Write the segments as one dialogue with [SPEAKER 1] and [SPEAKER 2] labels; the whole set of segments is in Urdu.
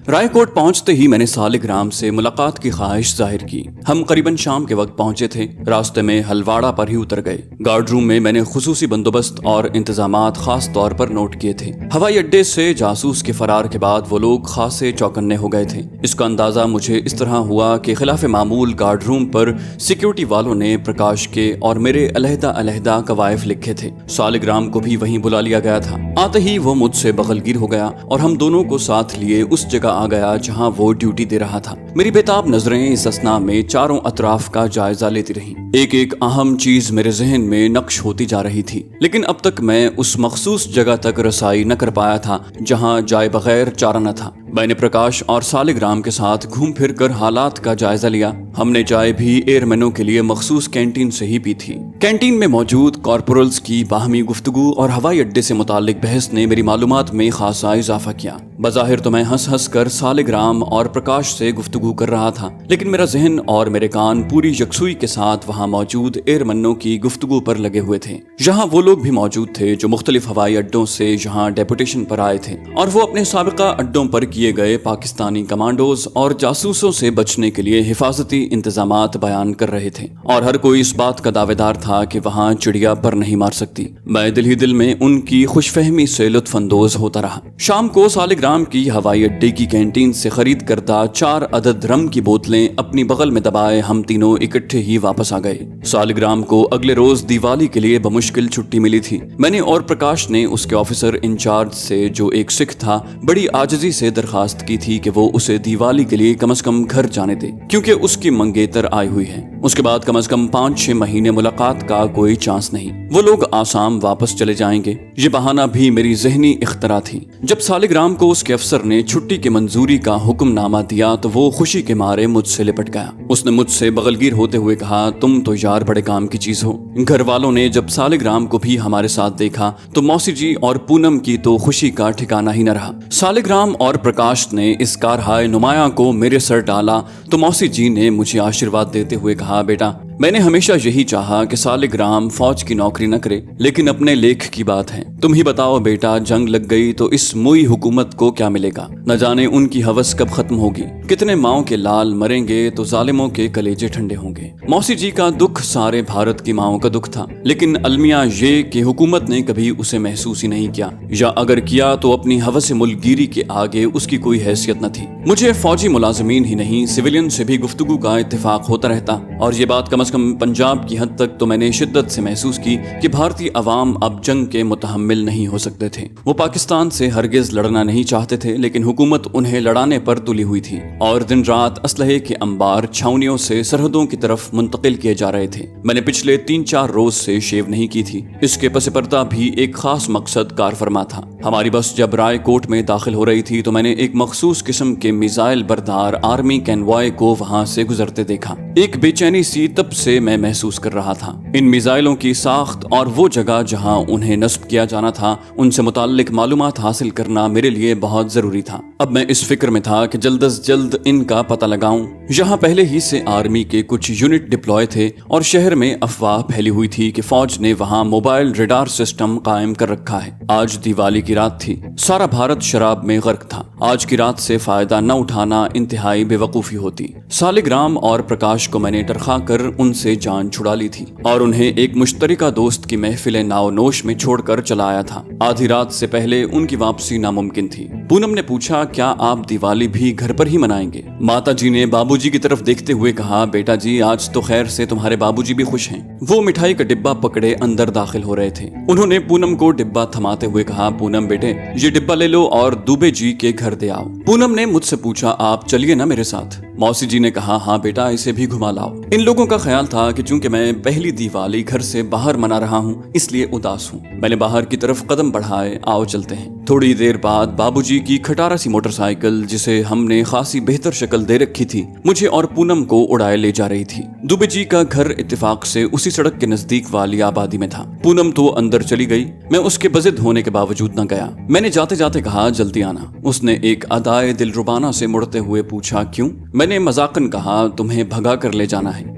[SPEAKER 1] رائے کوٹ پہنچتے ہی میں نے سالگرام سے ملاقات کی خواہش ظاہر کی۔ ہم قریباً شام کے وقت پہنچے تھے۔ راستے میں ہلواڑا پر ہی اتر گئے۔ گارڈ روم میں نے خصوصی بندوبست اور انتظامات خاص طور پر نوٹ کیے تھے۔ ہوائی اڈے سے جاسوس کے فرار کے بعد وہ لوگ خاصے چوکنے ہو گئے تھے۔ اس کا اندازہ مجھے اس طرح ہوا کہ خلاف معمول گارڈ روم پر سیکیورٹی والوں نے پرکاش کے اور میرے علیحدہ علیحدہ قوائف لکھے تھے۔ سالگرام کو بھی وہیں بلا لیا گیا تھا۔ آتے ہی وہ مجھ سے بغلگیر ہو گیا اور ہم دونوں کو ساتھ لیے اس جگہ آ گیا جہاں وہ ڈیوٹی دے رہا تھا۔ میری بےتاب نظریں اس اثنا میں چاروں اطراف کا جائزہ لیتی رہیں۔ ایک ایک اہم چیز میرے ذہن میں نقش ہوتی جا رہی تھی، لیکن اب تک میں اس مخصوص جگہ تک رسائی نہ کر پایا تھا جہاں جائے بغیر چارہ نہ تھا۔ میں نے پرکاش اور سالگرام کے ساتھ گھوم پھر کر حالات کا جائزہ لیا۔ ہم نے چائے بھی ایئر مینوں کے لیے مخصوص کینٹین سے ہی پی تھی۔ کینٹین میں موجود کارپورلز کی باہمی گفتگو اور ہوائی اڈے سے متعلق بحث نے میری معلومات میں خاصا اضافہ کیا۔ بظاہر تو میں ہنس ہنس کر سالگرام اور پرکاش سے گفتگو کر رہا تھا، لیکن میرا ذہن اور میرے کان پوری یکسوئی کے ساتھ وہاں موجود ایئر مینوں کی گفتگو پر لگے ہوئے تھے۔ یہاں وہ لوگ بھی موجود تھے جو مختلف ہوائی اڈوں سے یہاں ڈیپوٹیشن پر آئے تھے، اور وہ اپنے سابقہ اڈوں پر کیے گئے پاکستانی کمانڈوز اور جاسوسوں سے بچنے کے لیے حفاظتی انتظامات بیان کر رہے تھے، اور ہر کوئی اس بات کا دعوے دار تھا کہ وہاں چڑیا پر نہیں مار سکتی۔ میں دل ہی دل میں ان کی خوش فہمی سے لطف اندوز ہوتا رہا۔ شام کو سالگرام کی ہوائی اڈے کی کینٹین سے خرید کردہ 4 عدد رم کی بوتلیں اپنی بغل میں دبائے ہم تینوں اکٹھے ہی واپس آ گئے۔ سالگرام کو اگلے روز دیوالی کے لیے بمشکل چھٹی ملی تھی۔ میں نے اور پرکاش نے اس کے آفیسر انچارج سے، جو ایک سکھ تھا، بڑی عاجزی سے درخواست کی تھی کہ وہ اسے دیوالی کے لیے کم از کم گھر جانے دے، کیونکہ اس کی منگیتر آئی ہوئی ہے۔ اس کے بعد کم از کم 5-6 مہینے ملاقات کا کوئی چانس نہیں۔ وہ لوگ آسام واپس چلے جائیں گے۔ یہ بہانہ بھی میری ذہنی اختراع تھی۔ جب سالگرام کو اس کے افسر نے چھٹی کی منظوری کا حکم نامہ دیا تو وہ خوشی کے مارے مجھ سے لپٹ گیا۔ اس نے مجھ سے بغلگیر ہوتے ہوئے کہا، تم تو یار بڑے کام کی چیز ہو۔ گھر والوں نے جب سالگرام کو بھی ہمارے ساتھ دیکھا تو موسی جی اور پونم کی تو خوشی کا ٹھکانہ ہی نہ رہا۔ سالگرام اور پرکاش نے اس کارہائے نمایاں کو میرے سر ڈالا تو موسی جی نے مجھے آشیرواد دیتے ہوئے کہا، بیٹا میں نے ہمیشہ یہی چاہا کہ سالگرام فوج کی نوکری نہ کرے، لیکن اپنے لیکھ کی بات ہے۔ تم ہی بتاؤ بیٹا، جنگ لگ گئی تو اس موئی حکومت کو کیا ملے گا؟ نہ جانے ان کی ہوس کب ختم ہوگی۔ کتنے ماؤں کے لال مریں گے تو ظالموں کے کلیجے ٹھنڈے ہوں گے۔ موسی جی کا دکھ سارے بھارت کی ماؤں کا دکھ تھا، لیکن المیہ یہ کہ حکومت نے کبھی اسے محسوس ہی نہیں کیا، یا اگر کیا تو اپنی ہوس ملک گیری کے آگے اس کی کوئی حیثیت نہ تھی۔ مجھے فوجی ملازمین ہی نہیں، سویلین سے بھی گفتگو کا اتفاق ہوتا رہتا، اور یہ بات کم از کم پنجاب کی حد تک تو میں نے شدت سے محسوس کی کہ بھارتی عوام اب جنگ کے متحمل نہیں ہو سکتے تھے۔ وہ پاکستان سے ہرگز لڑنا نہیں چاہتے تھے، لیکن حکومت انہیں لڑانے پر تلی ہوئی تھی، اور دن رات اسلحے کے انبار چھاونیوں سے سرحدوں کی طرف منتقل کیے جا رہے تھے۔ میں نے پچھلے 3-4 روز سے شیو نہیں کی تھی۔ اس کے پس پردہ بھی ایک خاص مقصد کار فرما تھا۔ ہماری بس جب رائے کوٹ میں داخل ہو رہی تھی تو میں نے ایک مخصوص قسم کے میزائل بردار آرمی کینوائے کو وہاں سے گزرتے دیکھا۔ ایک بے چینی سی تب سے میں محسوس کر رہا تھا۔ ان میزائلوں کی ساخت اور وہ جگہ جہاں انہیں نصب کیا جانا تھا، ان سے متعلق معلومات حاصل کرنا میرے لیے بہت ضروری تھا۔ اب میں اس فکر میں تھا کہ جلد از جلد ان کا پتہ لگاؤں۔ یہاں پہلے ہی سے آرمی کے کچھ یونٹ ڈپلوائے تھے، اور شہر میں افواہ پھیلی ہوئی تھی کہ فوج نے وہاں موبائل ریڈار سسٹم قائم کر رکھا ہے۔ آج دیوالی کی رات تھی۔ سارا بھارت شراب میں غرق تھا۔ آج کی رات سے فائدہ نہ اٹھانا انتہائی بے وقوفی ہوتی۔ سالگرام اور پرکاش کو میں نے ٹرخا کر ان سے جان چھڑا لی تھی، اور انہیں ایک مشترکہ دوست کی محفل ناؤ نوش میں چھوڑ کر چلا آیا تھا۔ آدھی رات سے پہلے ان کی واپسی ناممکن تھی۔ پونم نے پوچھا، کیا آپ دیوالی بھی گھر پر ہی منائیں گے؟ ماتا جی نے بابو جی کی طرف دیکھتے ہوئے کہا، بیٹا جی آج تو خیر سے تمہارے بابو جی بھی خوش ہیں۔ وہ مٹھائی کا ڈبہ پکڑے اندر داخل ہو رہے تھے۔ انہوں نے پونم کو ڈبہ تھماتے ہوئے کہا، پونم بیٹے یہ ڈبہ لے لو اور دوبے جی کے گھر دے آؤ۔ پونم نے مجھ سے پوچھا، آپ چلیے نا میرے ساتھ؟ موسی جی نے کہا، ہاں بیٹا اسے بھی گھما لاؤ۔ ان لوگوں کا خیال تھا کہ چونکہ میں پہلی دیوالی گھر سے باہر منا رہا ہوں اس لیے اداس ہوں۔ میں نے باہر کی طرف قدم بڑھائے، آؤ چلتے ہیں۔ تھوڑی دیر بعد بابو جی کی کھٹارا سی موٹر سائیکل، جسے ہم نے خاصی بہتر شکل دے رکھی تھی، مجھے اور پونم کو اڑائے لے جا رہی تھی۔ دوبے جی کا گھر اتفاق سے اسی سڑک کے نزدیک والی آبادی میں تھا۔ پونم تو اندر چلی گئی، میں اس کے بضد ہونے کے باوجود نہ گیا۔ میں نے جاتے جاتے کہا، جلدی آنا۔ اس نے ایک ادائے دلربانہ سے مڑتے ہوئے پوچھا، کیوں؟ میں نے مذاقن کہا، تمہیں بھگا کر لے جانا ہے۔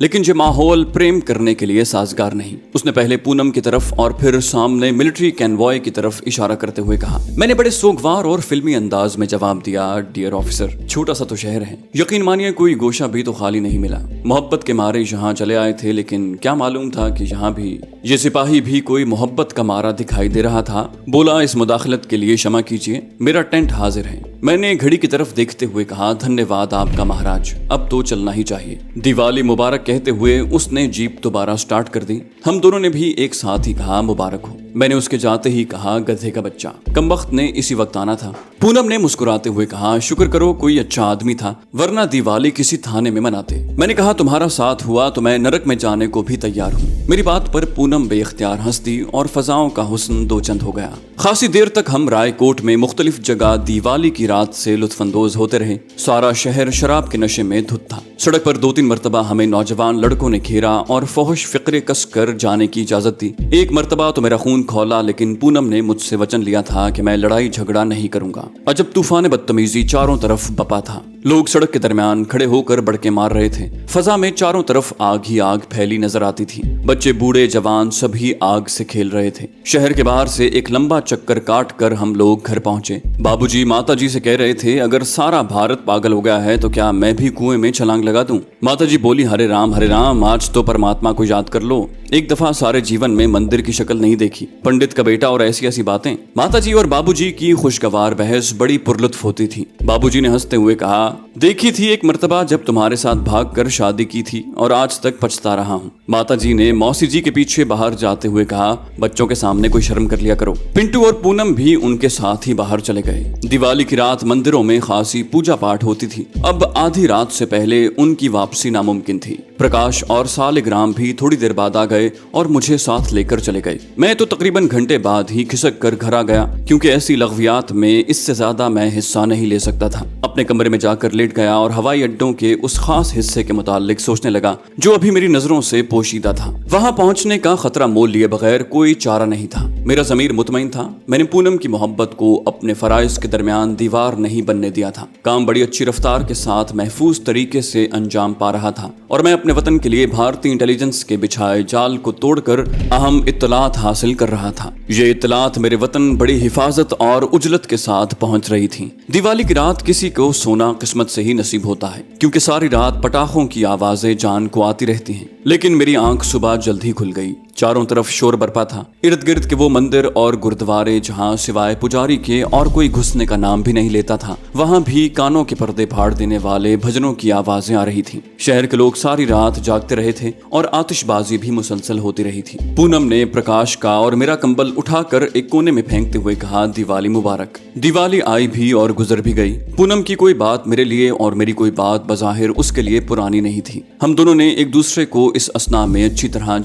[SPEAKER 1] لیکن یہ ماحول پریم کرنے کے لیے سازگار نہیں۔ اس نے پہلے پونم کی طرف اور پھر سامنے ملٹری کینوائے کی طرف اشارہ کرتے ہوئے کہا۔ میں نے بڑے سوگوار اور فلمی انداز میں جواب دیا، ڈیئر آفیسر، چھوٹا سا تو شہر ہے، یقین مانیے کوئی گوشہ بھی تو خالی نہیں ملا۔ محبت کے مارے یہاں چلے آئے تھے، لیکن کیا معلوم تھا کہ یہاں بھی یہ سپاہی بھی کوئی محبت کا مارا دکھائی دے رہا تھا۔ بولا، اس مداخلت کے لیے شمع کیجیے، میرا ٹینٹ حاضر ہے۔ میں نے گھڑی کی طرف دیکھتے ہوئے کہا، دھنیہ واد آپ کا مہاراج، اب تو چلنا ہی چاہیے۔ دیوالی مبارک کہتے ہوئے اس نے جیپ دوبارہ سٹارٹ کر دی۔ ہم دونوں نے بھی ایک ساتھ ہی کہا، مبارک ہو۔ میں نے اس کے جاتے ہی کہا، گدھے کا بچہ، کم وقت نے اسی وقت آنا تھا۔ پونم نے مسکراتے ہوئے کہا، شکر کرو کوئی اچھا آدمی تھا، ورنہ دیوالی کسی تھانے میں مناتے۔ میں نے کہا، تمہارا ساتھ ہوا تو میں نرک میں جانے کو بھی تیار ہوں۔ میری بات پر پونم بے اختیار ہنس دی اور فضاؤں کا حسن دو چند ہو گیا۔ خاصی دیر تک ہم رائے کوٹ میں مختلف جگہ دیوالی کی رات سے لطف اندوز ہوتے رہے۔ سارا شہر شراب کے نشے میں دھت تھا۔ سڑک پر 2-3 مرتبہ ہمیں نوجوان لڑکوں نے گھیرا اور فحش فقرے کس کر جانے کی اجازت دی۔ ایک مرتبہ تو میرا خون کھولا، لیکن پونم نے مجھ سے وچن لیا تھا کہ میں لڑائی جھگڑا نہیں کروں گا۔ عجب طوفان بدتمیزی چاروں طرف بپا تھا۔ لوگ سڑک کے درمیان کھڑے ہو کر بڑکے مار رہے تھے۔ فضا میں چاروں طرف آگ ہی آگ پھیلی نظر آتی تھی۔ بچے بوڑھے جوان سبھی آگ سے کھیل رہے تھے۔ شہر کے باہر سے ایک لمبا چکر کاٹ کر ہم لوگ گھر پہنچے۔ بابو جی ماتا جی سے کہہ رہے تھے، اگر سارا بھارت پاگل ہو گیا ہے تو کیا میں بھی کنویں میں چھلانگ لگا دوں؟ ماتا جی بولی، ہرے رام، آج تو پرماتما کو یاد کر لو، ایک دفعہ سارے جیون میں مندر کی شکل نہیں دیکھی، پنڈت کا بیٹا اور ایسی باتیں۔ ماتا جی اور بابو جی کی خوشگوار بحث بڑی پرلطف ہوتی تھی۔ بابو جی نے ہنستے ہوئے کہا، دیکھی تھی ایک مرتبہ جب تمہارے ساتھ بھاگ کر شادی کی تھی اور آج تک پچھتا رہا ہوں۔ ماتا جی نے موسی جی کے پیچھے باہر جاتے ہوئے کہا، بچوں کے سامنے کوئی شرم کر لیا کرو۔ پنٹو اور پونم بھی ان کے ساتھ ہی باہر چلے گئے۔ دیوالی کی رات مندروں میں خاصی پوجا پاٹ ہوتی تھی۔ اب آدھی رات سے پہلے ان کی واپسی ناممکن تھی۔ پرکاش اور سالگرام بھی تھوڑی دیر بعد آ گئے اور مجھے ساتھ لے کر چلے گئے۔ میں تو تقریباً گھنٹے بعد ہی کھسک کر گھر آ گیا، کیونکہ ایسی لغویات میں اس سے زیادہ میں حصہ نہیں لے سکتا تھا۔ اپنے کمرے میں جا کر لیٹ گیا اور ہوائی اڈوں کے اس خاص حصے کے متعلق سوچنے لگا جو ابھی میری نظروں سے پوشیدہ تھا۔ وہاں پہنچنے کا خطرہ مول لیے بغیر کوئی چارہ نہیں تھا۔ میرا ضمیر مطمئن تھا۔ میں نے پونم کی محبت کو اپنے فرائض کے درمیان دیوار نہیں بننے دیا تھا۔ کام بڑی اچھی رفتار کے ساتھ محفوظ طریقے سے انجام پا رہا تھا اور میں اپنے وطن کے لیے بھارتی انٹیلیجنس کے بچھائے جال کو توڑ کر اہم اطلاعات حاصل کر رہا تھا۔ یہ اطلاعات میرے وطن بڑی حفاظت اور اجلت کے ساتھ پہنچ رہی تھی۔ دیوالی کی رات کسی کو سونا قسمت سے ہی نصیب ہوتا ہے، کیونکہ ساری رات پٹاخوں کی آوازیں جان کو آتی رہتی ہیں۔ لیکن میری آنکھ صبح جلد ہی کھل گئی۔ چاروں طرف شور برپا تھا۔ ارد گرد کے وہ مندر اور گردوارے جہاں سوائے پجاری کے اور کوئی گھسنے کا نام بھی نہیں لیتا تھا، وہاں بھی کانوں کے پردے پھاڑ دینے والے بھجنوں کی آوازیں آ رہی تھیں۔ شہر کے لوگ ساری رات جاگتے رہے تھے اور آتش بازی بھی مسلسل ہوتی رہی تھی۔ پونم نے پرکاش کا اور میرا کمبل اٹھا کر ایک کونے میں پھینکتے ہوئے کہا، دیوالی مبارک۔ دیوالی آئی بھی اور گزر بھی گئی۔ پونم کی کوئی بات میرے لیے اور میری کوئی بات بظاہر اس کے لیے پرانی نہیں تھی۔ ہم دونوں نے ایک دوسرے کو اس اثنا میں اچھی طرح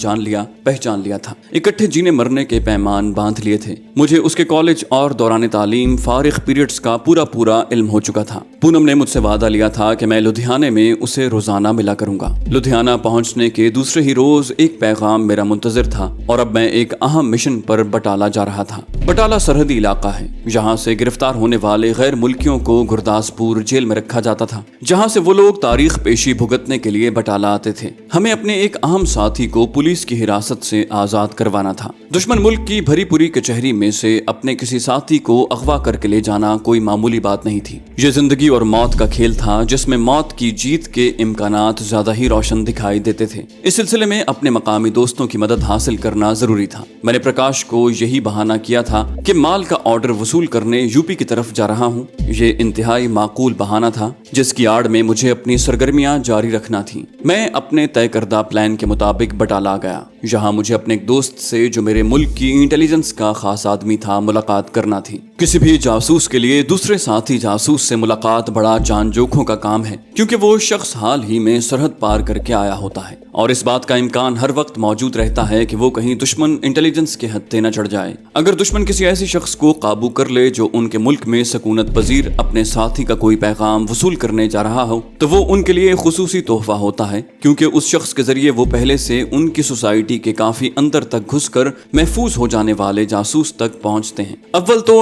[SPEAKER 1] پہچان لیا تھا۔ اکٹھے جینے مرنے کے پیمان باندھ لیے تھے۔ مجھے اس کے کالج اور دوران تعلیم فارغ پیریڈز کا پورا علم ہو چکا تھا۔ پونم نے مجھ سے وعدہ لیا تھا کہ میں لدھیانے میں اسے روزانہ ملا کروں گا۔ لدھیانہ پہنچنے کے دوسرے ہی روز ایک پیغام میرا منتظر تھا اور اب میں ایک اہم مشن پر بٹالہ جا رہا تھا۔ بٹالہ سرحدی علاقہ ہے، جہاں سے گرفتار ہونے والے غیر ملکیوں کو گرداسپور جیل میں رکھا جاتا تھا، جہاں سے وہ لوگ تاریخ پیشی بھگتنے کے لیے بٹالہ آتے تھے۔ ہمیں اپنے ایک اہم ساتھی کو پولیس کی حراست سے آزاد کروانا تھا۔ دشمن ملک کی بھری پوری کچہری میں سے اپنے کسی ساتھی کو اغوا کر کے لے جانا کوئی معمولی بات نہیں تھی۔ یہ زندگی اور موت کا کھیل تھا، جس میں موت کی جیت کے امکانات زیادہ ہی روشن دکھائی دیتے تھے۔ اس سلسلے میں اپنے مقامی دوستوں کی مدد حاصل کرنا ضروری تھا۔ میں نے پرکاش کو یہی بہانہ کیا تھا کہ مال کا آرڈر وصول کرنے یوپی کی طرف جا رہا ہوں۔ یہ انتہائی معقول بہانہ تھا، جس کی آڑ میں مجھے اپنی سرگرمیاں جاری رکھنا تھیں۔ میں اپنے طے کردہ پلان کے مطابق بٹالہ گیا، جہاں مجھے اپنے ایک دوست سے جو میرے ملک کی انٹیلیجنس کا خاص آدمی تھا ملاقات کرنا تھی۔ کسی بھی جاسوس کے لیے دوسرے ساتھی جاسوس سے ملاقات بڑا جان جوکھوں کا کام ہے، کیونکہ وہ شخص حال ہی میں سرحد پار کر کے آیا ہوتا ہے اور اس بات کا امکان ہر وقت موجود رہتا ہے کہ وہ کہیں دشمن انٹیلیجنس کے ہتھے نہ چڑھ جائے۔ اگر دشمن کسی ایسی شخص کو قابو کر لے جو ان کے ملک میں سکونت پذیر اپنے ساتھی کا کوئی پیغام وصول کرنے جا رہا ہو، تو وہ ان کے لیے خصوصی تحفہ ہوتا ہے، کیونکہ اس شخص کے ذریعے وہ پہلے سے ان کی سوسائٹی کے کافی اندر تک گھس کر محفوظ ہو جانے والے جاسوس تک پہنچتے ہیں۔ اول تو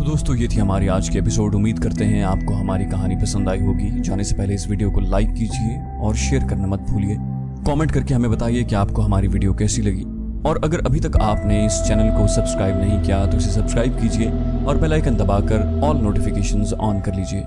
[SPEAKER 1] تو دوستو یہ تھی ہماری آج کی ایپیسوڈ. امید کرتے ہیں آپ کو ہماری کہانی پسند آئی ہوگی. جانے سے پہلے اس ویڈیو کو لائک کیجئے اور شیئر کرنا مت بھولیے. کامنٹ کر کے ہمیں بتائیے کہ آپ کو ہماری ویڈیو کیسی لگی. اور اگر ابھی تک آپ نے اس چینل کو سبسکرائب نہیں کیا تو اسے سبسکرائب کیجئے اور بیل آئیکن دبا کر آل نوٹیفیکیشنز آن کر لیجئے.